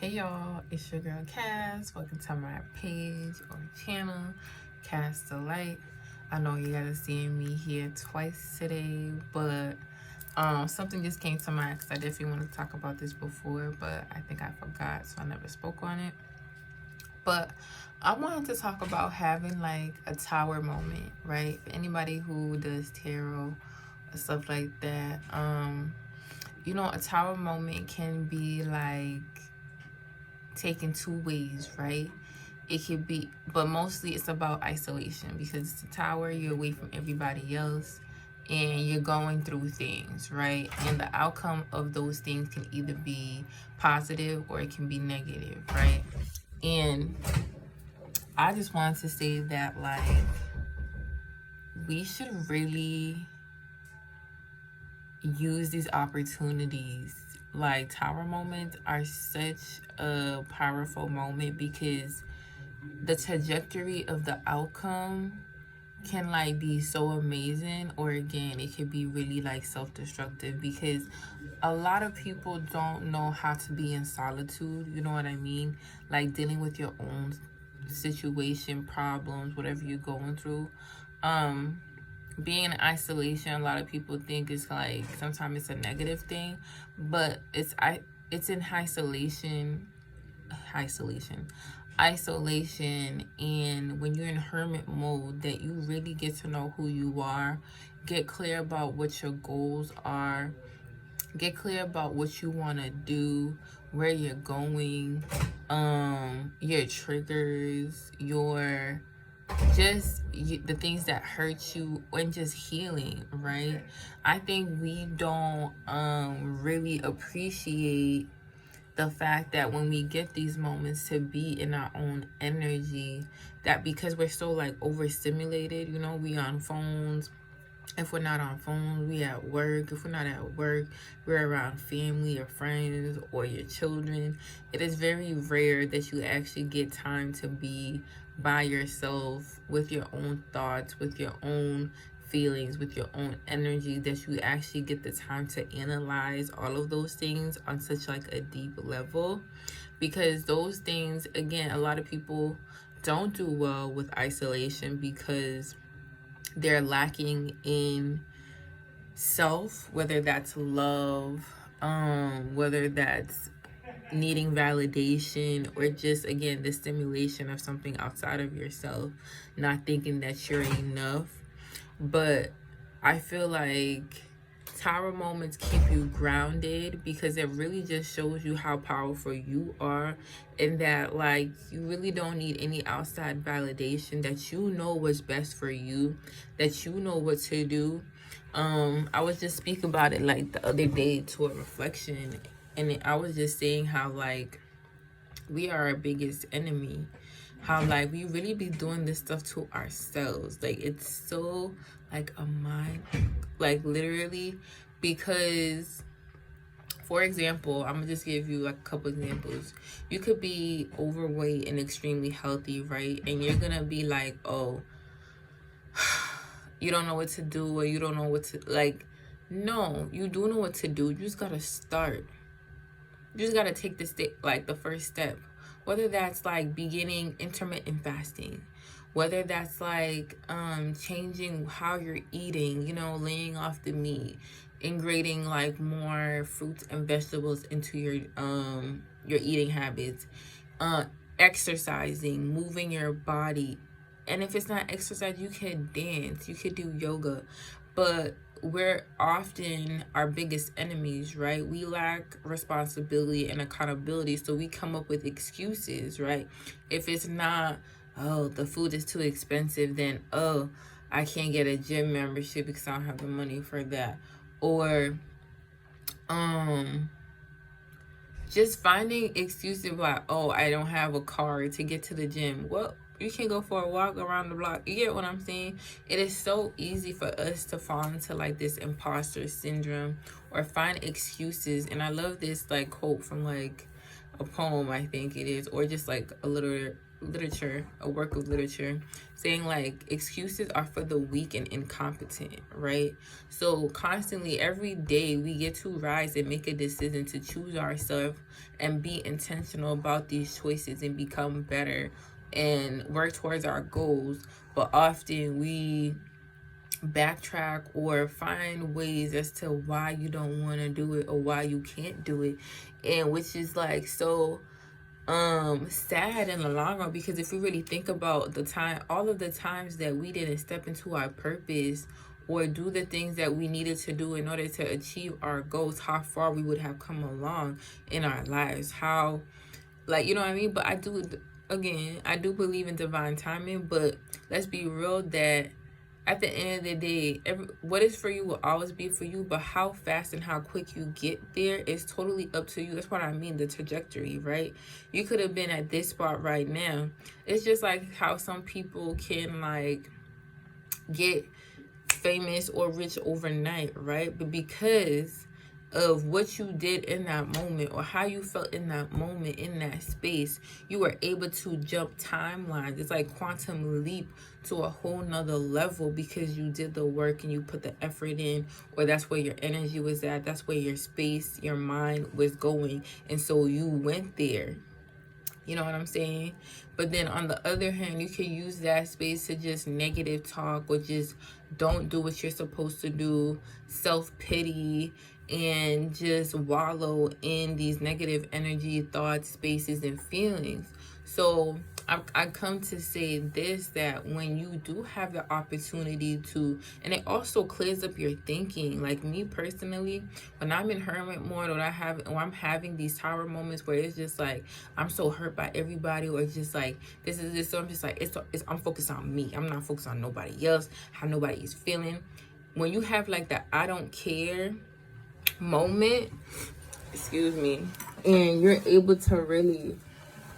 Hey y'all, it's your girl Cass. Welcome to my page or channel, Cass Delight. I know you guys are seeing me here twice today, but something just came to mind because I definitely wanted to talk about this before, but I think I forgot, so I never spoke on it. But I wanted to talk about having like a tower moment, right? For anybody who does tarot or stuff like that, a tower moment can be like taken two ways, right? It could be, but mostly it's about isolation because it's a tower, you're away from everybody else and you're going through things, right? And the outcome of those things can either be positive or it can be negative, right? And I just wanted to say that, like, we should really use these opportunities. Like, tower moments are such a powerful moment because the trajectory of the outcome can like be so amazing, or again it could be really like self-destructive because a lot of people don't know how to be in solitude, you know what I mean, like dealing with your own situation, problems, whatever you're going through. Being in isolation, a lot of people think it's like sometimes it's a negative thing, but it's in isolation, and when you're in hermit mode, that you really get to know who you are, get clear about what your goals are, get clear about what you want to do, where you're going, your triggers, the things that hurt you, and just healing, right? I think we don't really appreciate the fact that when we get these moments to be in our own energy, that because we're so like overstimulated, we on phones. If we're not on phones, we at work. If we're not at work, we're around family or friends or your children. It is very rare that you actually get time to be by yourself with your own thoughts, with your own feelings, with your own energy, that you actually get the time to analyze all of those things on such like a deep level. Because those things, again, a lot of people don't do well with isolation because they're lacking in self, whether that's love, whether that's needing validation, or just again the stimulation of something outside of yourself, not thinking that you're enough. But I feel like tower moments keep you grounded because it really just shows you how powerful you are, and that like you really don't need any outside validation, that you know what's best for you, that you know what to do. I was just speaking about it like the other day to a reflection, and I was just saying how like we are our biggest enemy, how like we really be doing this stuff to ourselves. Like it's so like a mind, like literally, because for example, I'm gonna just give you like a couple examples. You could be overweight and extremely healthy, right? And you're gonna be like, oh, you don't know what to do, or you don't know what to like. No, you do know what to do. You just gotta start. You just gotta take the step, like the first step. Whether that's like beginning intermittent fasting, whether that's like changing how you're eating, laying off the meat, integrating like more fruits and vegetables into your eating habits, exercising, moving your body. And if it's not exercise, you can dance, you could do yoga. But we're often our biggest enemies, right? We lack responsibility and accountability, so we come up with excuses, right? If it's not, oh, the food is too expensive, then, oh, I can't get a gym membership because I don't have the money for that. Or just finding excuses like, oh, I don't have a car to get to the gym. Well, you can go for a walk around the block. You get what I'm saying? It is so easy for us to fall into like this imposter syndrome or find excuses. And I love this like quote from like a poem, I think it is, or just like a literature, a work of literature, saying like excuses are for the weak and incompetent, right? So constantly every day we get to rise and make a decision to choose ourselves and be intentional about these choices and become better and work towards our goals. But often we backtrack or find ways as to why you don't want to do it or why you can't do it, and which is like so sad in the long run, because if we really think about the time, all of the times that we didn't step into our purpose or do the things that we needed to do in order to achieve our goals, how far we would have come along in our lives, how, like, you know what I mean? But I do, again, I do believe in divine timing, but let's be real that at the end of the day, what is for you will always be for you, but how fast and how quick you get there is totally up to you. That's what I mean, the trajectory, right? You could have been at this spot right now. It's just like how some people can like get famous or rich overnight, right? But because of what you did in that moment or how you felt in that moment, in that space, you were able to jump timelines. It's like quantum leap to a whole nother level because you did the work and you put the effort in, or that's where your energy was at, that's where your space, your mind was going, and so you went there. You know what I'm saying? But then on the other hand, you can use that space to just negative talk or just don't do what you're supposed to do, self-pity, and just wallow in these negative energy, thoughts, spaces, and feelings. So I come to say this, that when you do have the opportunity to, and it also clears up your thinking. Like me personally, when I'm in hermit mode, or I'm having these tower moments where it's just like I'm so hurt by everybody, or it's just like this is this, so I'm just like I'm focused on me. I'm not focused on nobody else, how nobody is feeling. When you have like that I don't care moment, excuse me, and you're able to really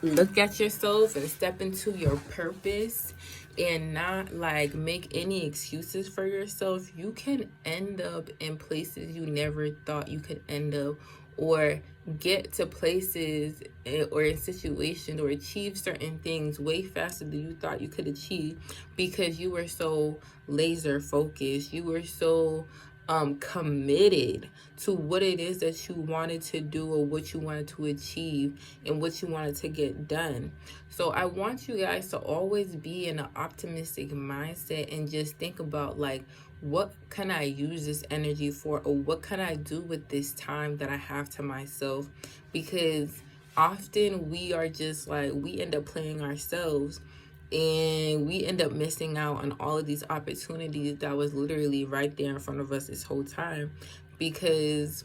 look at yourself and step into your purpose and not like make any excuses for yourself, you can end up in places you never thought you could end up, or get to places or in situations or achieve certain things way faster than you thought you could achieve, because you were so laser focused, you were so committed to what it is that you wanted to do or what you wanted to achieve and what you wanted to get done. So I want you guys to always be in an optimistic mindset and just think about like, what can I use this energy for, or what can I do with this time that I have to myself? Because often we are just like, we end up playing ourselves and we end up missing out on all of these opportunities that was literally right there in front of us this whole time, because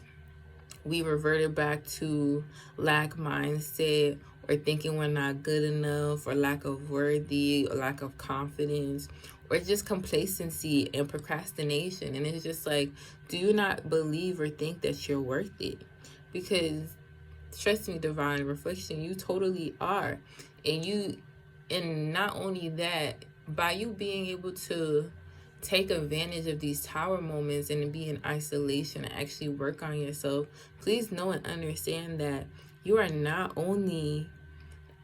we reverted back to lack mindset, or thinking we're not good enough, or lack of worthy, or lack of confidence, or just complacency and procrastination. And it's just like, do you not believe or think that you're worth it? Because trust me, divine reflection, you totally are. And not only that, by you being able to take advantage of these tower moments and be in isolation and actually work on yourself, please know and understand that you are not only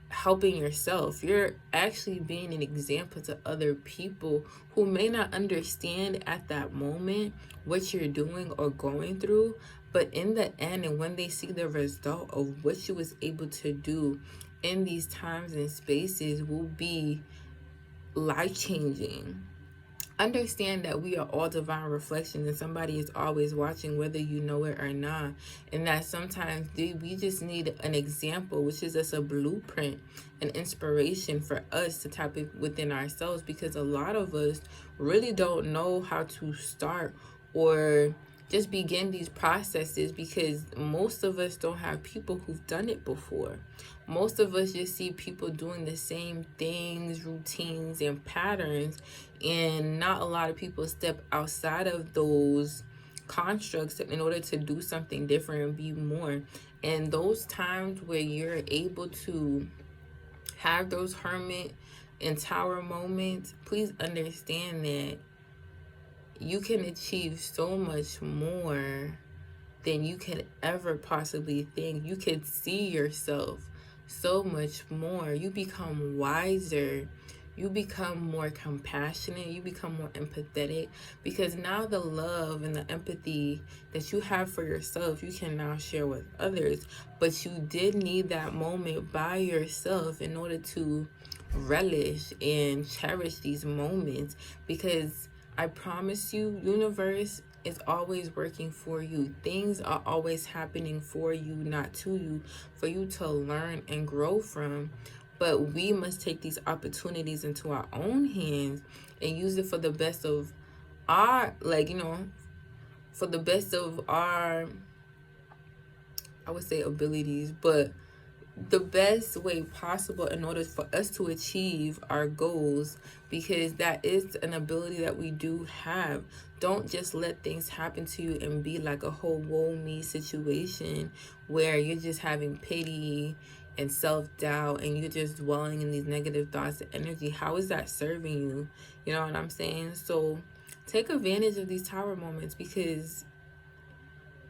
helping yourself, you're actually being an example to other people who may not understand at that moment what you're doing or going through, but in the end, and when they see the result of what you was able to do in these times and spaces, will be life-changing. Understand that we are all divine reflections, and somebody is always watching, whether you know it or not. And that sometimes we just need an example, which is just a blueprint, an inspiration for us to tap it within ourselves, because a lot of us really don't know how to start or just begin these processes, because most of us don't have people who've done it before. Most of us just see people doing the same things, routines, and patterns, and not a lot of people step outside of those constructs in order to do something different and be more. And those times where you're able to have those hermit and tower moments, please understand that you can achieve so much more than you could ever possibly think. You could see yourself so much more. You become wiser. You become more compassionate. You become more empathetic, because now the love and the empathy that you have for yourself, you can now share with others. But you did need that moment by yourself in order to relish and cherish these moments, because I promise you, universe is always working for you. Things are always happening for you, not to you, for you to learn and grow from. But we must take these opportunities into our own hands and use it for the best of our, like, for the best of our, I would say, abilities, but the best way possible in order for us to achieve our goals, because that is an ability that we do have. Don't just let things happen to you and be like a whole woe me situation where you're just having pity and self-doubt and you're just dwelling in these negative thoughts and energy. How is that serving you? You know what I'm saying? So take advantage of these tower moments, because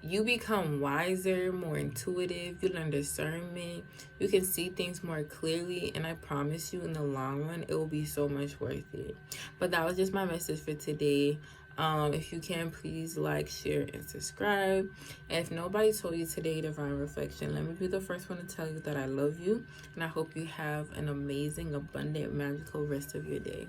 you become wiser, more intuitive, you learn discernment, you can see things more clearly, and I promise you, in the long run, it will be so much worth it. But that was just my message for today. If you can, please like, share, and subscribe. And if nobody told you today, Divine Reflection, let me be the first one to tell you that I love you, and I hope you have an amazing, abundant, magical rest of your day.